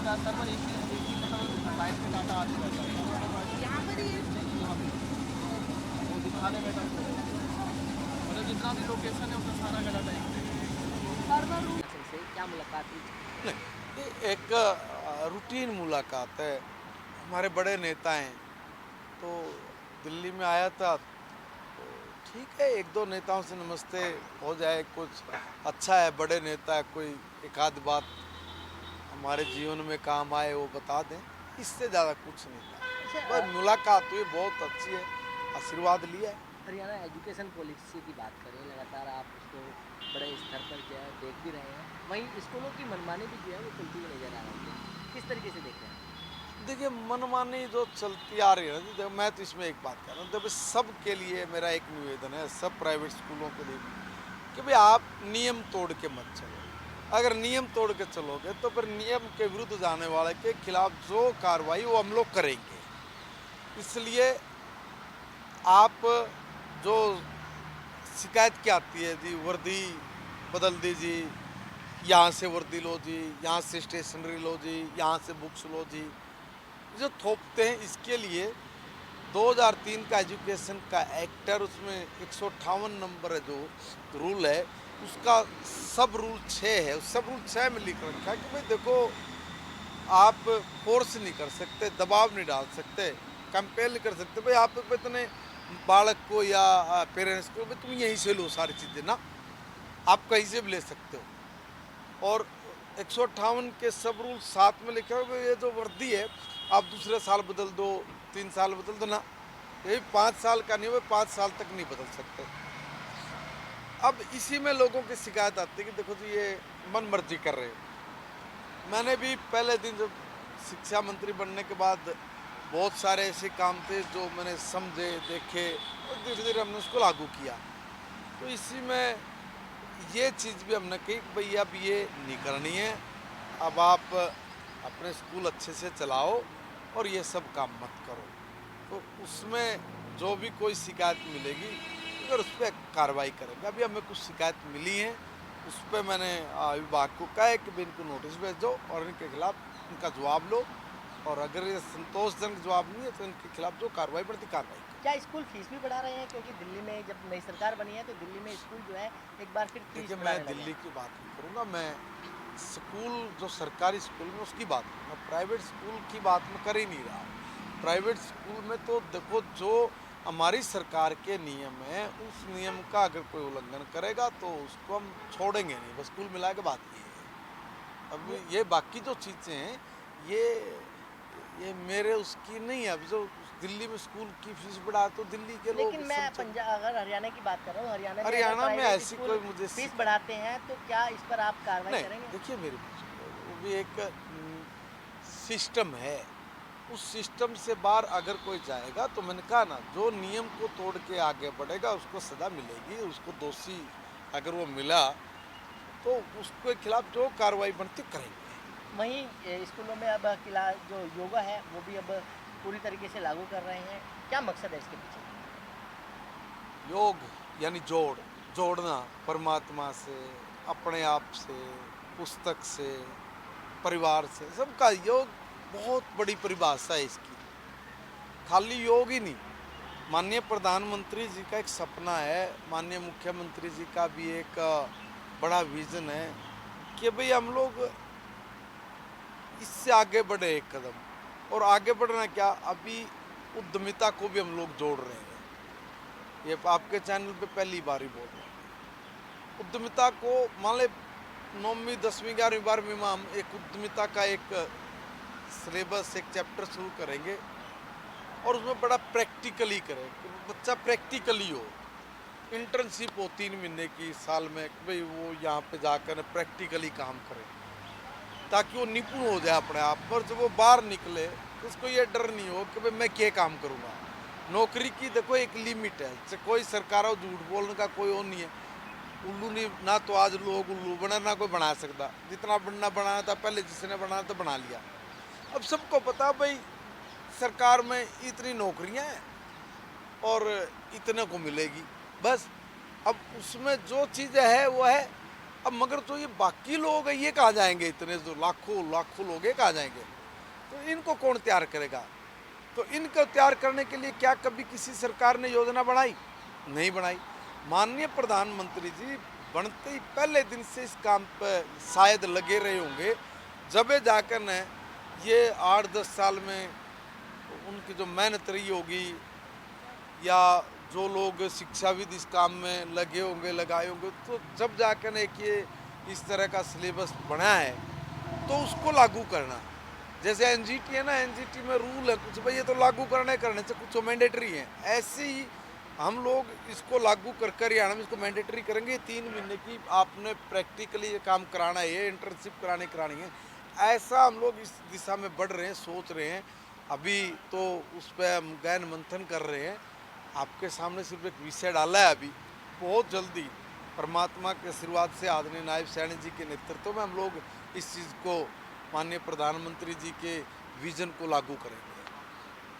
Server एक ही मतलब line पे डाटा आते रहता है। यहाँ पर ही यहाँ पे वो दिखाने में मतलब जितना भी लोकेशन है उसका सारा का डाटा एक सर्वर रूम से क्या मुलाकात हुई? नहीं, ये एक रूटीन मुलाकात है। हमारे बड़े नेता हैं, तो दिल्ली में आया था, तो ठीक है, एक दो नेताओं से नमस्ते हो जाए, कुछ अच्छा है, बड़े नेता है, कोई एक आध बात हमारे जीवन में काम आए वो बता दें, इससे ज़्यादा कुछ नहीं अच्छा था। बस मुलाकात हुई, बहुत अच्छी है, आशीर्वाद लिया है। हरियाणा एजुकेशन पॉलिसी की बात करें, लगातार आप उसको बड़े स्तर पर जो है देख भी रहे हैं, वहीं स्कूलों की मनमानी भी जो है वो चलती हुई नजर आ रही है, किस तरीके से देख रहे हैं? देखिए, मनमानी जो चलती आ रही है ना, देखो मैं तो इसमें एक बात कह रहा हूँ, देखो सबके लिए मेरा एक निवेदन है, सब प्राइवेट स्कूलों के लिए भी, कि भाई आप नियम तोड़ के मत चलो। अगर नियम तोड़ के चलोगे तो फिर नियम के विरुद्ध जाने वाले के खिलाफ जो कार्रवाई वो हम लोग करेंगे। इसलिए आप जो शिकायत क्या आती है जी, वर्दी बदल दीजिए, यहाँ से वर्दी लो जी, यहाँ से स्टेशनरी लो जी, यहाँ से बुक्स लो जी, जो थोपते हैं, इसके लिए 2003 का एजुकेशन का एक्ट है, उसमें 158 नंबर है जो रूल है, उसका सब रूल 6 है, उस सब रूल 6 में लिख रखा है कि भाई देखो, आप फोर्स नहीं कर सकते, दबाव नहीं डाल सकते, कंपेल नहीं कर सकते, भाई आप इतने बालक को या पेरेंट्स को भाई तुम यहीं से लो सारी चीज़ें ना, आप कहीं से भी ले सकते हो। और 158 के सब रूल साथ में लिखे हुए, ये जो वर्दी है आप दूसरे साल बदल दो, 3 साल बदल दो ना, यही 5 साल का नहीं, वो 5 साल तक नहीं बदल सकते। अब इसी में लोगों की शिकायत आती है कि देखो जी ये मन मर्जी कर रहे हो। मैंने भी पहले दिन जब शिक्षा मंत्री बनने के बाद बहुत सारे ऐसे काम थे जो मैंने समझे, देखे, और धीरे धीरे हमने उसको लागू किया। तो इसी में ये चीज़ भी हमने कही कि भाई अब ये नहीं करनी है, अब आप अपने स्कूल अच्छे से चलाओ और ये सब काम मत करो। तो उसमें जो भी कोई शिकायत मिलेगी, अगर उस पर कार्रवाई करेंगे। अभी हमें कुछ शिकायत मिली है, उस पर मैंने विभाग को कहा है कि भाई इनको नोटिस भेजो और इनके खिलाफ इनका जवाब लो, और अगर ये संतोषजनक जवाब नहीं है तो इनके खिलाफ जो कार्रवाई बढ़ती कार्रवाई करो। क्या स्कूल फीस भी बढ़ा रहे हैं, क्योंकि दिल्ली में जब नई सरकार बनी है तो दिल्ली में स्कूल जो है एक बार फिर फीस देखिए, मैं बढ़ाने लगे दिल्ली हैं? की बात नहीं करूँगा, मैं स्कूल जो सरकारी स्कूल में उसकी बात करूँगा, प्राइवेट स्कूल की बात मैं कर ही नहीं रहा। प्राइवेट स्कूल में तो देखो, जो हमारी सरकार के नियम है, उस नियम का अगर कोई उल्लंघन करेगा तो उसको हम छोड़ेंगे नहीं, बस कुल मिला के बात ये है। ये अब ये बाकी जो चीज़ें हैं, ये मेरे उसकी नहीं है। अब जो दिल्ली में स्कूल की फीस बढ़ा तो दिल्ली के लोग लेकिन मैं समझे। पंजाब, अगर हरियाणा की बात कर रहा हूँ, हरियाणा में अगर हरियाणा में प्राइवेट ऐसी स्कूल कोई मुझे फीस बढ़ाते हैं तो क्या इस पर आप कार्रवाई नहीं, करेंगे? देखिए मेरी बात सुनिए, वो भी एक सिस्टम है, उस सिस्टम से बाहर अगर कोई जाएगा तो मैंने कहा ना, जो नियम को तोड़ के आगे बढ़ेगा उसको सजा मिलेगी, उसको दोषी अगर वो मिला तो उसके खिलाफ जो कार्रवाई बनती करेंगे। वहीं स्कूलों में अब जो योगा है वो भी अब पूरी तरीके से लागू कर रहे हैं, क्या मकसद है इसके पीछे? योग यानी जोड़ना परमात्मा से, अपने आप से, पुस्तक से, परिवार से, सबका योग बहुत बड़ी परिभाषा है इसकी। खाली योग ही नहीं, माननीय प्रधानमंत्री जी का एक सपना है, माननीय मुख्यमंत्री जी का भी एक बड़ा विजन है कि भाई हम लोग इससे आगे बढ़े एक कदम। और आगे बढ़ना क्या, अभी उद्यमिता को भी हम लोग जोड़ रहे हैं। ये आपके चैनल पे पहली बार ही बोल रहे हैं उद्यमिता को। मान ले 9वीं 10वीं 11वीं 12वीं में हम एक उद्यमिता का एक सिलेबस, एक चैप्टर शुरू करेंगे, और उसमें बड़ा प्रैक्टिकली करें कि बच्चा प्रैक्टिकली हो। इंटर्नशिप हो 3 महीने की साल में, भाई वो यहाँ पे जाकर प्रैक्टिकली काम करे, ताकि वो निपुण हो जाए अपने आप पर। जब वो बाहर निकले तो उसको ये डर नहीं हो कि भाई मैं क्या काम करूँगा। नौकरी की देखो एक लिमिट है, कोई सरकार झूठ बोलने का कोई वो नहीं है। उल्लू नहीं ना, तो आज लोग उल्लू बना, ना कोई बना सकता। जितना बनना बनाया था पहले, जिसने बनाया था बना लिया। अब सबको पता भाई सरकार में इतनी नौकरियां हैं और इतने को मिलेगी, बस। अब उसमें जो चीज़ें है वो है, अब मगर जो ये बाकी लोग हैं ये कहाँ जाएंगे, इतने जो लाखों लाखों लोग हैं कहाँ जाएंगे, तो इनको कौन तैयार करेगा। तो इनको तैयार करने के लिए क्या कभी किसी सरकार ने योजना बनाई, नहीं बनाई। माननीय प्रधानमंत्री जी बनते ही पहले दिन से इस काम पर शायद लगे रहे होंगे, जब जाकर न ये 8-10 साल में उनकी जो मेहनत रही होगी, या जो लोग शिक्षाविद इस काम में लगे होंगे लगाए होंगे, तो जब जाकर न एक ये इस तरह का सिलेबस बना है तो उसको लागू करना। जैसे एनजीटी है ना, एनजीटी में रूल है कुछ, भाई ये तो लागू करने से कुछ मैंडेटरी है, ऐसे ही हम लोग इसको लागू कर हरियाणा में इसको मैंडेटरी करेंगे। 3 महीने की आपने प्रैक्टिकली ये काम कराना है, इंटर्नशिप करानी है। ऐसा हम लोग इस दिशा में बढ़ रहे हैं, सोच रहे हैं। अभी तो उस पर हम गहन मंथन कर रहे हैं। आपके सामने सिर्फ एक विषय डाला है, अभी बहुत जल्दी परमात्मा के आशीर्वाद से आदरणीय नायब सैनी जी के नेतृत्व में हम लोग इस चीज़ को माननीय प्रधानमंत्री जी के विजन को लागू करेंगे।